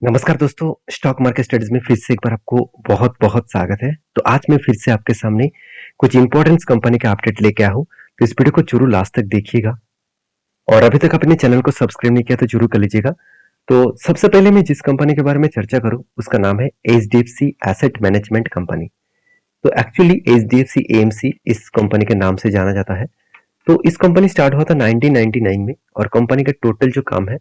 नमस्कार दोस्तों, stock market studies में फिर से एक बार आपको बहुत-बहुत स्वागत है। तो आज मैं फिर से आपके सामने कुछ इंपॉर्टेंट कंपनी का अपडेट लेके आया हूँ, तो इस वीडियो को जरूर लास्ट तक देखिएगा। और अभी तक अपने चैनल को सब्सक्राइब नहीं किया तो जरूर कर लीजिएगा। तो सबसे पहले मैं जिस कंपनी के बारे में चर्चा करूँ, उसका नाम है एचडीएफसी एसेट मैनेजमेंट कंपनी। तो एक्चुअली एचडीएफसी एएमसी इस कंपनी के नाम से जाना जाता है। तो इस कंपनी स्टार्ट हुआ था 1999 में और कंपनी का टोटल जो काम है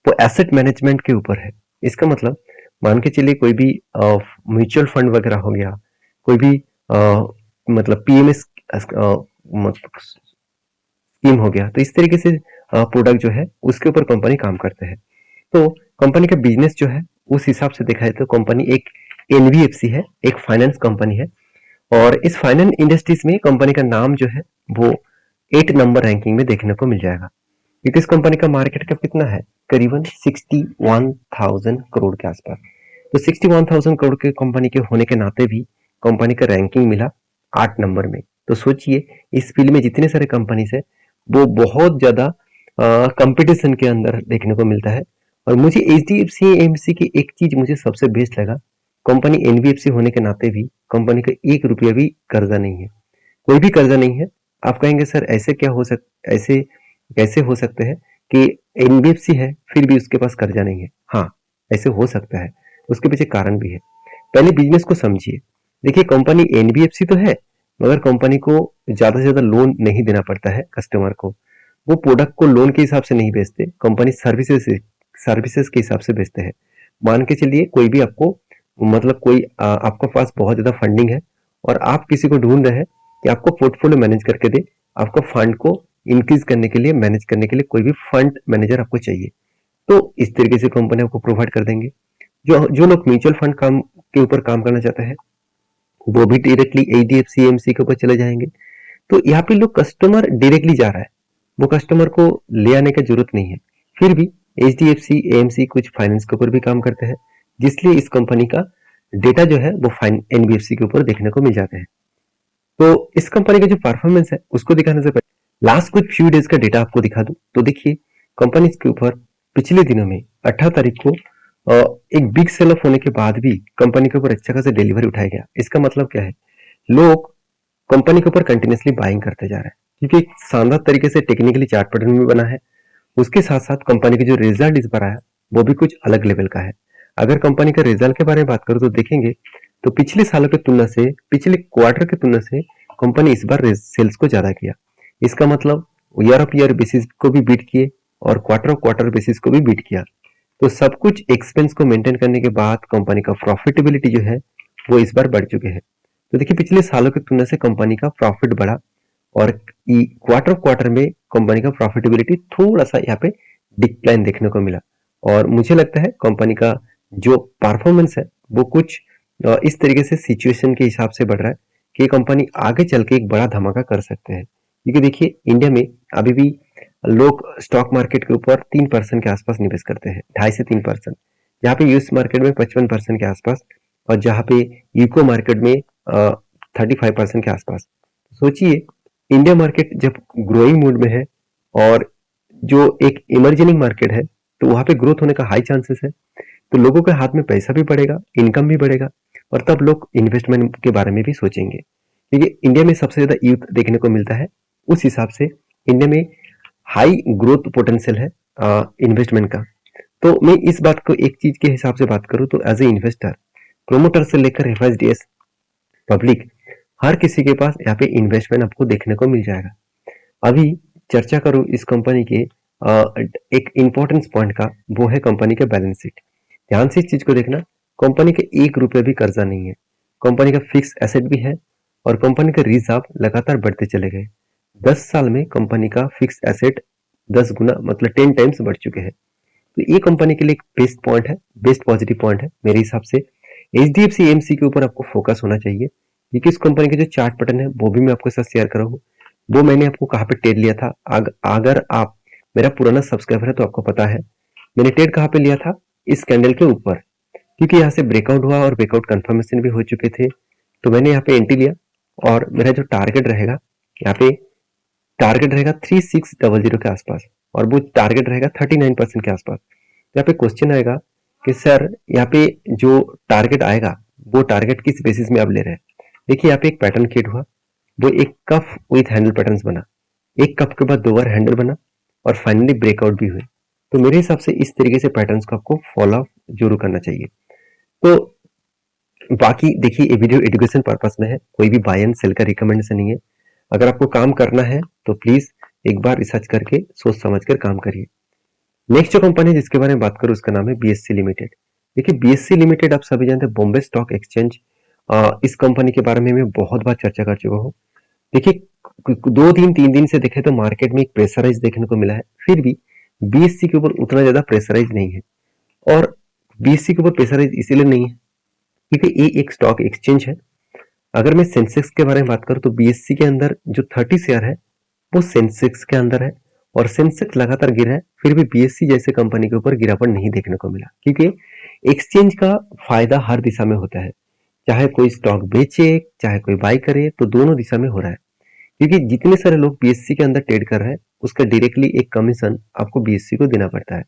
वो एसेट मैनेजमेंट के ऊपर है। इसका मतलब मान के चलिए कोई भी म्यूचुअल फंड वगैरह हो गया, कोई भी मतलब पीएमएस स्कीम हो गया, तो इस तरीके से प्रोडक्ट जो है उसके ऊपर कंपनी काम करते हैं। तो कंपनी का बिजनेस जो है उस हिसाब से देखा जाए तो कंपनी एक एनबीएफसी है, एक फाइनेंस कंपनी है। और इस फाइनेंस इंडस्ट्रीज में कंपनी का नाम जो है वो 8 नंबर रैंकिंग में देखने को मिल जाएगा। क्योंकि इस कंपनी का मार्केट कैप कितना है, करीबन 61,000 करोड़ के आसपास। तो 61,000 करोड़ के कंपनी के होने के नाते भी कंपनी का रैंकिंग मिला 8 नंबर में। तो सोचिए इस फील्ड में जितने सारे कंपनीज है वो बहुत ज्यादा कंपटीशन के अंदर देखने को मिलता है। और मुझे H D F C AMC की एक चीज मुझे सबसे बेस्ट लगा, कंपनी एनबीएफसी होने के नाते भी कंपनी का 1 रुपया भी कर्जा नहीं है, कोई भी कर्जा नहीं है। आप कहेंगे सर ऐसे क्या हो ऐसे कैसे हो सकते हैं कि एनबीएफसी है फिर भी उसके पास कर्जा नहीं है। हाँ, ऐसे हो सकता है, उसके पीछे कारण भी है। पहले बिजनेस को समझिए। देखिए कंपनी एनबीएफसी तो है, मगर कंपनी को ज्यादा से ज्यादा लोन नहीं देना पड़ता है कस्टमर को। वो प्रोडक्ट को लोन के हिसाब से नहीं बेचते, कंपनी सर्विसेज सर्विसेज के हिसाब से बेचते हैं। मान के चलिए कोई भी आपको मतलब कोई आपके पास बहुत ज्यादा फंडिंग है और आप किसी को ढूंढ रहे हैं कि आपको पोर्टफोलियो मैनेज करके दे, आपको फंड को इंक्रीज करने के लिए, मैनेज करने के लिए कोई भी फंड मैनेजर आपको चाहिए, तो इस तरीके से कंपनी आपको प्रोवाइड कर देंगे। जो जो लोग म्यूचुअल फंड काम के ऊपर काम करना चाहते हैं वो भी डायरेक्टली एचडीएफसी एमसी के ऊपर चले जाएंगे। तो यहाँ पे लोग कस्टमर डायरेक्टली जा रहा है, वो कस्टमर को ले आने की जरूरत नहीं है। फिर भी H D F C AMC कुछ फाइनेंस के ऊपर भी काम करते हैं, जिसलिए इस कंपनी का डेटा जो है वो एनबीएफसी के ऊपर देखने को मिल जाते हैं। तो इस कंपनी का जो परफॉर्मेंस है उसको दिखाने से पहले लास्ट कुछ फ्यू डेज का डेटा आपको दिखा दूं। तो देखिए कंपनी के ऊपर पिछले दिनों में 18 तारीख को एक बिग सेल ऑफ होने के बाद भी कंपनी के ऊपर अच्छा खासा डिलीवरी उठाया गया। इसका मतलब क्या है, लोग कंपनी के ऊपर कंटिन्यूसली बाइंग करते जा रहे हैं क्योंकि एक शानदार तरीके से टेक्निकली चार्ट पैटर्न भी बना है। उसके साथ साथ कंपनी के जो रिजल्ट इस बार आया वो भी कुछ अलग लेवल का है। अगर कंपनी का रिजल्ट के बारे में बात करूं तो देखेंगे तो पिछले सालों की तुलना से, पिछले क्वार्टर की तुलना से कंपनी इस बार सेल्स को ज्यादा किया। इसका मतलब ईयर ऑफ ईयर बेसिस को भी बीट किए और क्वार्टर ऑफ क्वार्टर बेसिस को भी बीट किया। तो सब कुछ एक्सपेंस को मेंटेन करने के बाद कंपनी का प्रॉफिटेबिलिटी जो है वो इस बार बढ़ चुके हैं। तो देखिए पिछले सालों की तुलना से कंपनी का प्रॉफिट बढ़ा और क्वार्टर क्वार्टर में कंपनी का प्रॉफिटेबिलिटी थोड़ा सा यहाँ पे डिक्लाइन देखने को मिला। और मुझे लगता है कंपनी का जो परफॉर्मेंस है वो कुछ इस तरीके से सिचुएशन के हिसाब से बढ़ रहा है कि कंपनी आगे चल के एक बड़ा धमाका कर सकते हैं। क्योंकि देखिए इंडिया में अभी भी लोग स्टॉक मार्केट के ऊपर 3% के आसपास निवेश करते हैं, 2.5 से 3%। जहाँ पे यूएस मार्केट में 55% के आसपास और जहाँ पे यूको मार्केट में 35% के आसपास। सोचिए इंडिया मार्केट जब ग्रोइंग मूड में है और जो एक इमर्जिंग मार्केट है तो वहां पे ग्रोथ होने का हाई चांसेस है। तो लोगों के हाथ में पैसा भी बढ़ेगा, इनकम भी बढ़ेगा और तब लोग इन्वेस्टमेंट के बारे में भी सोचेंगे। क्योंकि इंडिया में सबसे ज्यादा यूथ देखने को मिलता है, उस हिसाब से इंडिया में हाई ग्रोथ पोटेंशियल है इन्वेस्टमेंट का। तो मैं इस बात को एक चीज के हिसाब से बात करूं तो एज ए इन्वेस्टर, प्रोमोटर से लेकर एफएसडीएस पब्लिक, हर किसी के पास यहाँ पे इन्वेस्टमेंट आपको देखने को मिल जाएगा। अभी चर्चा करूं इस कंपनी के एक इंपॉर्टेंस पॉइंट का, वो है कंपनी का बैलेंस शीट। ध्यान से इस चीज को देखना, कंपनी के 1 रुपये भी कर्जा नहीं है, कंपनी का फिक्स एसेट भी है और कंपनी के रिजर्व लगातार बढ़ते चले गए। 10 साल में कंपनी का फिक्स एसेट 10 गुना मतलब 10 टाइम्स बढ़ चुके हैं। तो ये कंपनी के लिए एक बेस्ट पॉइंट है, बेस्ट पॉजिटिव पॉइंट है मेरे हिसाब से। H D F C AMC के ऊपर आपको फोकस होना चाहिए क्योंकि इस कंपनी के जो चार्ट पैटर्न है वो भी मैं आपके साथ शेयर करूँ। वो मैंने आपको कहाँ पे ट्रेड लिया था, अगर आप मेरा पुराना सब्सक्राइबर है तो आपको पता है मैंने ट्रेड कहाँ पे लिया था, इस कैंडल के ऊपर। क्योंकि यहाँ से ब्रेकआउट हुआ और ब्रेकआउट कंफर्मेशन भी हो चुके थे, तो मैंने यहाँ पे एंट्री लिया और मेरा जो टारगेट रहेगा यहाँ पे, टारगेट रहेगा 3600 के आसपास और वो टारगेट रहेगा 39% के आसपास। यहाँ पे क्वेश्चन आएगा कि सर यहाँ पे जो टारगेट आएगा वो टारगेट किस बेसिस में आप ले रहे हैं। देखिए यहाँ पे एक पैटर्न क्रिएट हुआ, वो एक कफ विथ हैंडल पैटर्न्स बना, एक कप के बाद 2 बार हैंडल बना और फाइनली ब्रेकआउट भी हुए। तो मेरे हिसाब से इस तरीके से पैटर्न्स को आपको फॉलो जरूर करना चाहिए। तो बाकी देखिए ये वीडियो एजुकेशन पर्पस में है, कोई भी बाय एंड सेल का रिकमेंडेशन नहीं है। अगर आपको काम करना है तो प्लीज एक बार रिसर्च करके सोच समझ कर काम करिए। नेक्स्ट जो कंपनी जिसके बारे में बात करूं उसका नाम है बीएससी लिमिटेड। देखिए बीएससी लिमिटेड आप सभी जानते हैं, बॉम्बे स्टॉक एक्सचेंज। इस कंपनी के बारे में मैं बहुत बार चर्चा कर चुका हूँ। देखिए 2 दिन 3 दिन से देखें तो मार्केट में एक प्रेशराइज देखने को मिला है, फिर भी बीएससी के ऊपर उतना ज्यादा प्रेशराइज नहीं है। और बीएससी के ऊपर प्रेशराइज इसीलिए नहीं है क्योंकि ये एक स्टॉक एक्सचेंज है। अगर मैं सेंसेक्स के बारे में बात करूं तो बीएससी के अंदर जो 30 शेयर है वो सेंसेक्स के अंदर है, और सेंसेक्स लगातार गिरा है, फिर भी बीएससी जैसे कंपनी के ऊपर गिरावट नहीं देखने को मिला क्योंकि एक्सचेंज का फायदा हर दिशा में होता है। चाहे कोई स्टॉक बेचे चाहे कोई बाय करे तो दोनों दिशा में हो रहा है, क्योंकि जितने सारे लोग बीएससी के अंदर ट्रेड कर रहे हैं उसका डायरेक्टली एक कमीशन आपको बीएससी को देना पड़ता है।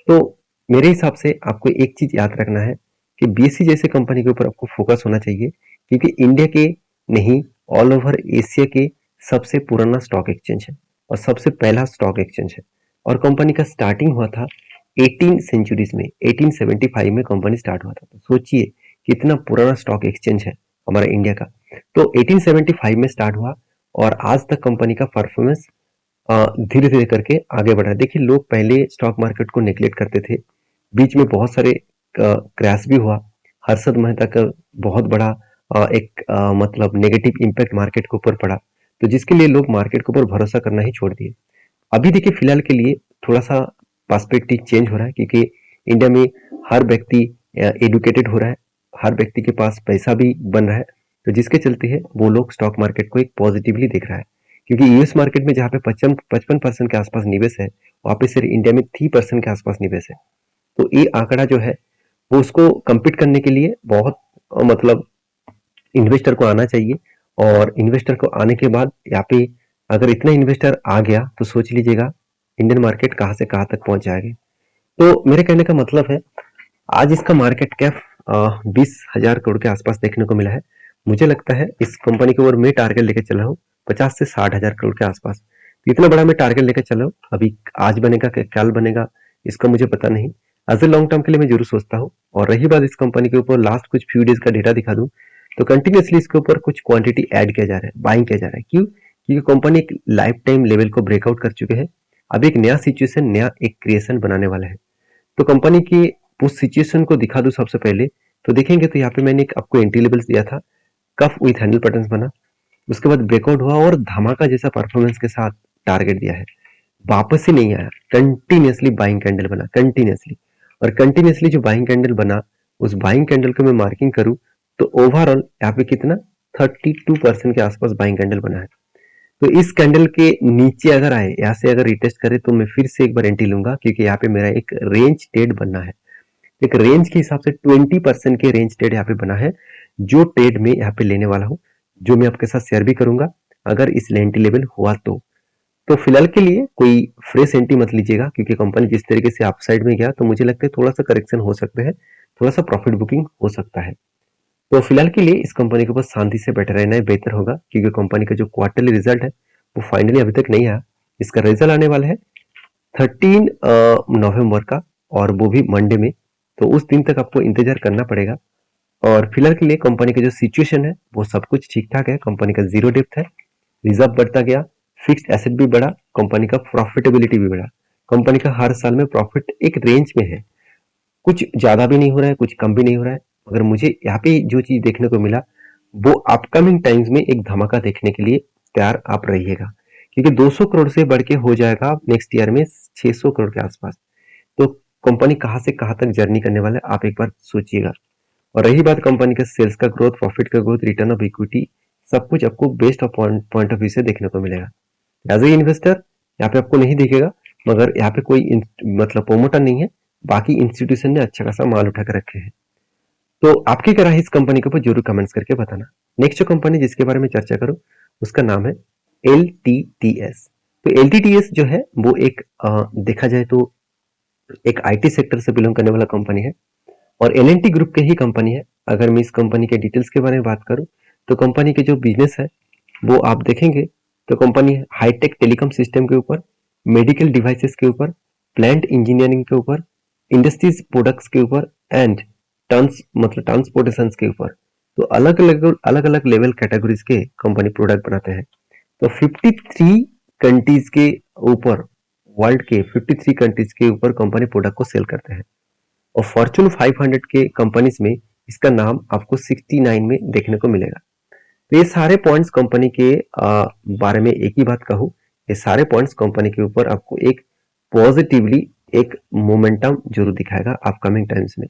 तो मेरे हिसाब से आपको एक चीज याद रखना है कि बीएससी जैसे कंपनी के ऊपर आपको फोकस होना चाहिए, क्योंकि इंडिया के नहीं ऑल ओवर एशिया के सबसे पुराना स्टॉक एक्सचेंज है और सबसे पहला स्टॉक एक्सचेंज है। और कंपनी का स्टार्टिंग हुआ था 18 सेंचुरीज में, 1875 में कंपनी स्टार्ट हुआ था। तो सोचिए कितना पुराना स्टॉक एक्सचेंज है हमारा इंडिया का। तो 1875 में स्टार्ट हुआ और आज तक कंपनी का परफॉर्मेंस धीरे धीरे करके आगे बढ़ा। देखिए लोग पहले स्टॉक मार्केट को नेग्लेक्ट करते थे, बीच में बहुत सारे क्रैश भी हुआ, हर्षद मेहता का बहुत बड़ा एक मतलब नेगेटिव इम्पैक्ट मार्केट के ऊपर पड़ा, तो जिसके लिए लोग मार्केट के ऊपर भरोसा करना ही छोड़ दिए। अभी देखिए फिलहाल के लिए थोड़ा सा पर्सपेक्टिव चेंज हो रहा है, क्योंकि इंडिया में हर व्यक्ति एडुकेटेड हो रहा है, हर व्यक्ति के पास पैसा भी बन रहा है, तो जिसके चलते है वो लोग स्टॉक मार्केट को एक पॉजिटिवली देख रहा है। क्योंकि यूएस मार्केट में जहाँ पे 55% के आसपास निवेश है, वहाँ पे सिर्फ इंडिया में 3% के आसपास निवेश है। तो ये आंकड़ा जो है वो उसको compete करने के लिए बहुत मतलब इन्वेस्टर को आना चाहिए। और इन्वेस्टर को आने के बाद यहाँ पे अगर इतना इन्वेस्टर आ गया तो सोच लीजिएगा इंडियन मार्केट कहाँ से कहाँ तक पहुंच जाएगी। तो मेरे कहने का मतलब है आज इसका मार्केट कैप 20,000 करोड़ के आसपास देखने को मिला है। मुझे लगता है इस कंपनी के ऊपर मैं टारगेट लेकर चल रहा हूँ 50 से 60,000 करोड़ के आसपास। तो इतना बड़ा मैं टारगेट लेकर चल रहा हूँ, अभी आज बनेगा कल बनेगा इसका मुझे पता नहीं। एज ए लॉन्ग टर्म के लिए मैं जरूर सोचता हूँ। और रही बात इस कंपनी के ऊपर लास्ट कुछ फ्यू डेज का डेटा दिखा दूं तो कंटिन्यूसली इसके ऊपर कुछ क्वांटिटी ऐड किया जा रहा है, बाइंग किया जा रहा है। क्यों? क्योंकि कंपनी एक लाइफ टाइम लेवल को ब्रेकआउट कर चुके हैं, अब एक नया सिचुएशन नया एक क्रिएशन बनाने वाला है। तो कंपनी की उस सिचुएशन को दिखा दूं सबसे पहले तो देखेंगे तो यहाँ पे मैंने एक आपको एंट्री लेवल्स दिया था, कफ विथ हैंडल पैटर्न्स बना, उसके बाद ब्रेकआउट हुआ और धमाका जैसा परफॉर्मेंस के साथ टारगेट दिया है, वापस ही नहीं आया, कंटिन्यूसली बाइंग कैंडल बना कंटिन्यूसली। और कंटिन्यूसली जो बाइंग कैंडल बना उस बाइंग कैंडल को मैं मार्किंग करूं तो ओवरऑल यहाँ पे कितना 32% के आसपास बाइंग कैंडल बना है। तो इस कैंडल के नीचे अगर आए, यहाँ से अगर रिटेस्ट करे तो मैं फिर से एक बार एंट्री लूंगा, क्योंकि यहाँ पे मेरा एक रेंज ट्रेड बनना है। एक रेंज के हिसाब से 20% के रेंज ट्रेड यहाँ पे बना है, जो ट्रेड में यहाँ पे लेने वाला हूँ, जो मैं आपके साथ शेयर भी करूंगा अगर इस एंट्री लेवल हुआ तो फिलहाल के लिए कोई फ्रेश एंट्री मत लीजिएगा, क्योंकि कंपनी जिस तरीके से अपसाइड में गया तो मुझे लगता है थोड़ा सा करेक्शन हो सकते हैं, थोड़ा सा प्रॉफिट बुकिंग हो सकता है। तो फिलहाल के लिए इस कंपनी के ऊपर शांति से बैठे रहना ही बेहतर होगा, क्योंकि कंपनी का जो क्वार्टरली रिजल्ट है वो फाइनली अभी तक नहीं आया। इसका रिजल्ट आने वाला है 13 नवंबर का, और वो भी मंडे में, तो उस दिन तक आपको इंतजार करना पड़ेगा। और फिलहाल के लिए कंपनी का जो सिचुएशन है वो सब कुछ ठीक ठाक है, कंपनी का जीरो डेप्थ है, रिजर्व बढ़ता गया, फिक्स्ड एसेट भी बढ़ा, कंपनी का प्रॉफिटेबिलिटी भी बढ़ा। कंपनी का हर साल में प्रॉफिट एक रेंज में है, कुछ ज्यादा भी नहीं हो रहा है कुछ कम भी नहीं हो रहा है। अगर मुझे यहाँ पे जो चीज देखने को मिला वो अपकमिंग टाइम्स में एक धमाका देखने के लिए तैयार आप रहिएगा, क्योंकि 200 करोड़ से बढ़ के हो जाएगा नेक्स्ट ईयर में 600 करोड़ के आसपास। तो कंपनी कहाँ से कहाँ तक जर्नी करने वाला है आप एक बार सोचिएगा। और रही बात कंपनी का सेल्स का ग्रोथ, प्रॉफिट का ग्रोथ, रिटर्न ऑफ इक्विटी, सब कुछ आपको best of point of view से देखने को मिलेगा। एज ए इन्वेस्टर यहाँ पे आपको नहीं दिखेगा, मगर यहाँ पे कोई मतलब प्रोमोटर नहीं है, बाकी इंस्टीट्यूशन ने अच्छा खासा माल उठा कर रखे हैं। तो आपकी क्या राय है इस कंपनी के ऊपर जरूर कमेंट्स करके बताना। नेक्स्ट जो कंपनी जिसके बारे में चर्चा करूं उसका नाम है एल टी टी एस। तो एल टी टी एस जो है वो एक देखा जाए तो एक आईटी सेक्टर से बिलोंग करने वाला कंपनी है और एल&टी ग्रुप के ही कंपनी है। अगर मैं इस कंपनी के डिटेल्स के बारे में बात करूं तो कंपनी के जो बिजनेस है वो आप देखेंगे तो कंपनी हाईटेक टेलीकॉम सिस्टम के ऊपर, मेडिकल डिवाइसेस के ऊपर, प्लांट इंजीनियरिंग के ऊपर, इंडस्ट्रीज प्रोडक्ट्स के ऊपर एंड ट्रांसपोर्टेशन के ऊपर, तो अलग अलग लेवल कैटेगरीज के कंपनी प्रोडक्ट बनाते हैं। तो 53 कंट्रीज के ऊपर, वर्ल्ड के 53 कंट्रीज के ऊपर कंपनी प्रोडक्ट को सेल करते हैं और फॉर्च्यून 500 के कंपनीज में इसका नाम आपको 69 में देखने को मिलेगा। तो ये सारे पॉइंट्स कंपनी के बारे में एक ही बात कहूँ, ये सारे पॉइंट्स कंपनी के ऊपर आपको एक पॉजिटिवली एक मोमेंटम जरूर दिखाएगा अपकमिंग टाइम्स में।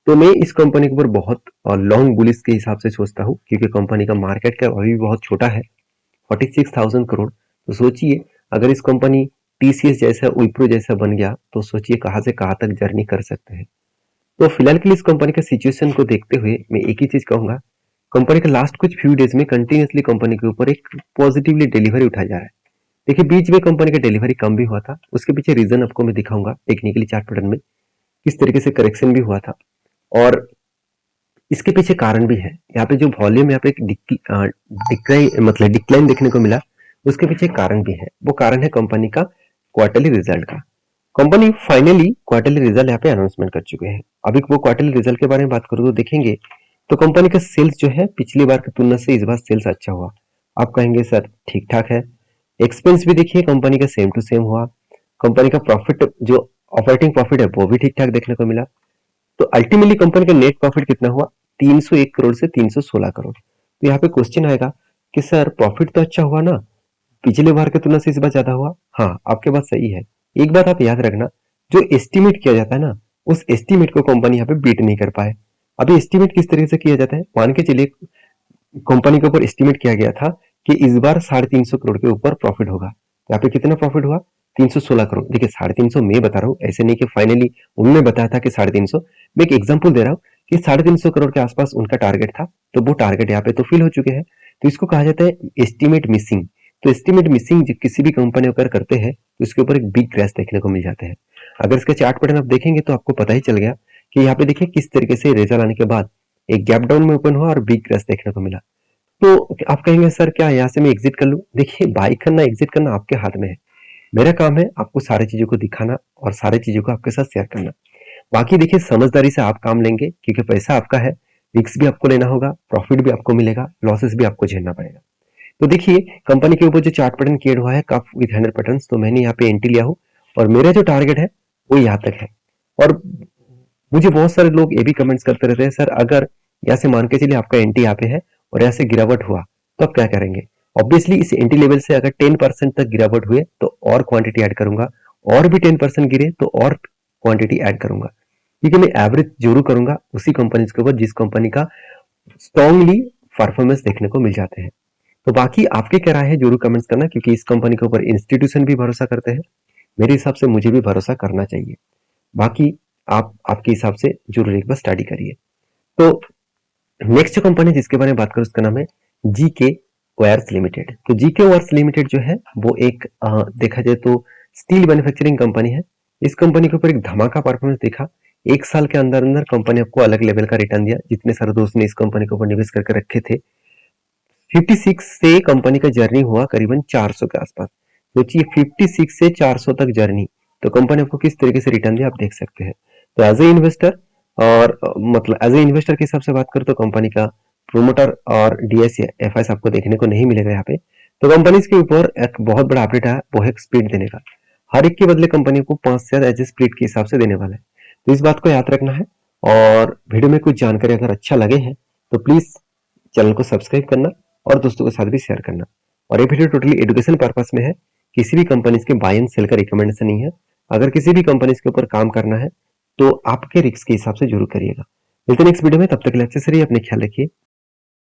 तो मैं इस कंपनी के ऊपर बहुत लॉन्ग बुलिश के हिसाब से सोचता हूँ क्योंकि कंपनी का मार्केट कैप अभी भी बहुत छोटा है, 46,000 करोड़। तो सोचिए अगर इस कंपनी टीसीएस जैसा, विप्रो जैसा बन गया तो सोचिए कहाँ से कहाँ तक जर्नी कर सकते हैं। तो फिलहाल के लिए इस कंपनी का सिचुएशन को देखते हुए मैं एक ही चीज कहूंगा, कंपनी का लास्ट कुछ फ्यू डेज में कंटिन्यूसली कंपनी के ऊपर एक पॉजिटिवली डिलीवरी उठाया जा रहा है। देखिए बीच में कंपनी का डिलीवरी कम भी हुआ था, उसके पीछे रीजन आपको मैं दिखाऊंगा टेक्निकली चार्ट पैटर्न में किस तरीके से करेक्शन भी हुआ था और इसके पीछे कारण भी है। यहाँ पे जो वॉल्यूम यहाँ पे एक डिक्लाइन देखने को मिला, उसके पीछे कारण भी है। वो कारण है कंपनी का क्वार्टरली रिजल्ट का। कंपनी फाइनली क्वार्टरली रिजल्ट यहाँ पे अनाउंसमेंट कर चुके हैं। अभी वो क्वार्टरली रिजल्ट के बारे में बात करूँ तो देखेंगे तो कंपनी का सेल्स जो है पिछली बार की तुलना से इस बार सेल्स अच्छा हुआ। आप कहेंगे सर ठीक ठाक है। एक्सपेंस भी देखिए कंपनी का सेम टू सेम हुआ। कंपनी का प्रॉफिट जो ऑपरेटिंग प्रॉफिट है वो भी ठीक ठाक देखने को मिला। तो अल्टीमेटली कंपनी का नेट प्रॉफिट कितना हुआ, 301 करोड़ से 316 करोड़। तो यहाँ पे क्वेश्चन आएगा कि सर प्रॉफिट तो अच्छा हुआ ना, पिछले बार की तुलना से इस बार ज्यादा हुआ। हाँ आपके बात सही है। एक बात आप याद रखना, जो एस्टिमेट किया जाता है ना, उस एस्टिमेट को कंपनी यहाँ पे बीट नहीं कर पाए। अभी एस्टिमेट किस तरीके से किया जाता है, मान के चलिए कंपनी के ऊपर एस्टिमेट किया गया था कि इस बार 350 करोड़ के ऊपर प्रॉफिट होगा। यहाँ पे कितना प्रॉफिट हुआ, 316 करोड़। देखिए 350 मैं बता रहा हूँ, ऐसे नहीं कि फाइनली उन्होंने बताया था कि 350। मैं एक एग्जांपल दे रहा हूँ कि 350 करोड़ के आसपास उनका टारगेट था, तो वो टारगेट यहाँ पे तो फिल हो चुके हैं। तो इसको कहा जाता है एस्टिमेट मिसिंग। तो एस्टिमेट मिसिंग किसी भी कंपनी अगर करते हैं तो इसके ऊपर एक बिग क्रैश देखने को मिल जाते हैं। अगर इसका चार्ट पैटर्न आप देखेंगे तो आपको पता ही चल गया कि यहाँ पे देखिए किस तरीके से रिजल्ट आने के बाद एक गैप डाउन में ओपन हुआ और बिग क्रैश देखने को मिला। तो आप कहेंगे सर क्या यहाँ से मैं एग्जिट कर लूं? देखिए बाई करना एग्जिट करना आपके हाथ में है। मेरा काम है आपको सारी चीजों को दिखाना और सारी चीजों को आपके साथ शेयर करना। बाकी देखिए समझदारी से आप काम लेंगे क्योंकि पैसा आपका है, रिस्क भी आपको लेना होगा, प्रॉफिट भी आपको मिलेगा, लॉसेस भी आपको झेलना पड़ेगा। तो देखिए कंपनी के ऊपर जो चार्ट पैटर्न क्रिएट हुआ है कप विद 100 पैटर्न्स, तो मैंने यहाँ पे एंट्री लिया हूँ और मेरा जो टारगेट है वो यहाँ तक है। और मुझे बहुत सारे लोग ये भी कमेंट्स करते रहते हैं सर अगर यहाँ से मान के चलिए आपका एंट्री यहाँ पे है और यहाँ से गिरावट हुआ तो आप क्या करेंगे? ऑब्वियसली इस एंट्री लेवल से अगर 10% तक गिरावट हुए तो और क्वांटिटी ऐड करूंगा, और भी 10% गिरे तो और क्वांटिटी ऐड करूंगा, क्योंकि मैं एवरेज जरूर करूंगा उसी कंपनी के ऊपर जिस कंपनी का स्ट्रॉन्गली परफॉर्मेंस देखने को मिल जाते हैं। तो बाकी आपके क्या राय है जरूर कमेंट्स करना, क्योंकि इस कंपनी के ऊपर इंस्टीट्यूशन भी भरोसा करते हैं, मेरे हिसाब से मुझे भी भरोसा करना चाहिए। बाकी आप आपके हिसाब से जरूर एक बार स्टडी करिए। तो नेक्स्ट जो कंपनी जिसके बारे में बात करूं उसका नाम है जीके वायर्स लिमिटेड। तो जीके वायर्स लिमिटेड जो है वो एक देखा जाए तो स्टील मैन्युफैक्चरिंग कंपनी है। इस कंपनी के ऊपर एक धमाका परफॉर्मेंस देखा। एक साल के अंदर अंदर कंपनी आपको अलग लेवल का रिटर्न दिया। जितने सारे दोस्त ने इस कंपनी के ऊपर निवेश करके रखे थे, 56 से कंपनी का जर्नी हुआ करीबन 400 के आसपास। सोचिए 56 से 400 तक जर्नी, तो कंपनी आपको किस तरीके से रिटर्न दिया आप देख सकते हैं। तो एज ए इन्वेस्टर और मतलब एज ए इन्वेस्टर के हिसाब से बात करें तो कंपनी का प्रोमोटर और डीएस या एफआईएस आपको देखने को नहीं मिलेगा यहाँ पे। तो कंपनीज के ऊपर एक बहुत बड़ा अपडेट है, वो है स्प्लिट देने का। हर एक के बदले कंपनी को 5 शेयर एज ए स्प्लिट के हिसाब से देने वाला है। तो इस बात को याद रखना है। और वीडियो में कुछ जानकारी अगर अच्छा लगे हैं तो प्लीज चैनल को सब्सक्राइब करना और दोस्तों के साथ भी शेयर करना। और ये वीडियो टोटली एजुकेशन पर्पस में है, किसी भी कंपनीज के बाय एंड सेल का रिकमेंडेशन नहीं है। अगर किसी भी कंपनीज के ऊपर काम करना है तो आपके रिस्क के हिसाब से जरूर करिएगा। मिलते हैं नेक्स्ट वीडियो में, तब तक के लिए अच्छे से रहिए, अपने ख्याल रखिए।